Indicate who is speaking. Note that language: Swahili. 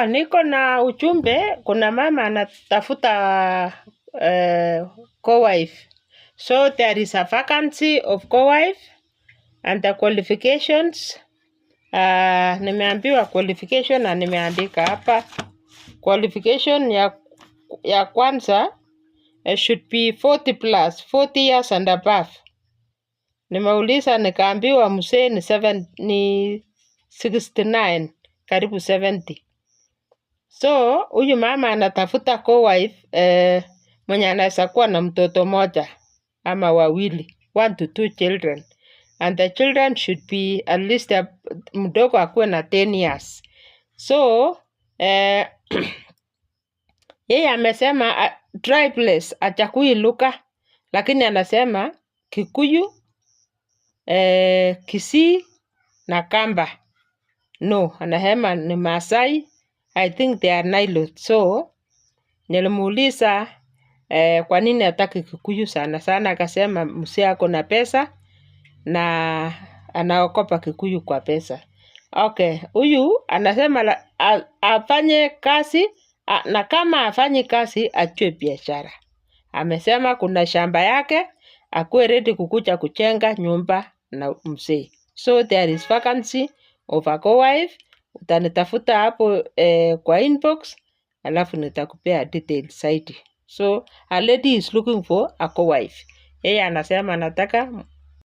Speaker 1: Niko na ujumbe, kuna mama anatafuta co-wife. So there is a vacancy of co-wife and the qualifications. Nimeambiwa qualification na nimeandika hapa. Qualification ya kwanza should be 40 plus, 40 years and above. Nimeuliza nikaambiwa mzee ni 69, karibu 70. So, huyu mama anatafuta co-wife mwenye anaweza kuwa na mtoto moja ama wawili, 1 to 2 children. And the children should be at least mdogo akuwe na 10 years. So, yeye amesema tribeless achakui lugha, lakini anasema Kikuyu, Kisii na Kamba. No, anasema ni Maasai. I think they are Nilotes. So, nilimuuliza kwa nini hataki Kikuyu sana sana, akasema mzee ako na pesa na anaokopa Kikuyu kwa pesa. Okay, huyu anasema afanye kazi na kama afanye kazi achue biashara. Amesema kuna shamba yake, akuwe ready kukuja kujenga nyumba na mzee. So there is vacancy of a co-wife. Utanitafuta hapo kwa inbox, alafu nitakupea details zaidi. So a lady is looking for a co-wife. Yeye anasema anataka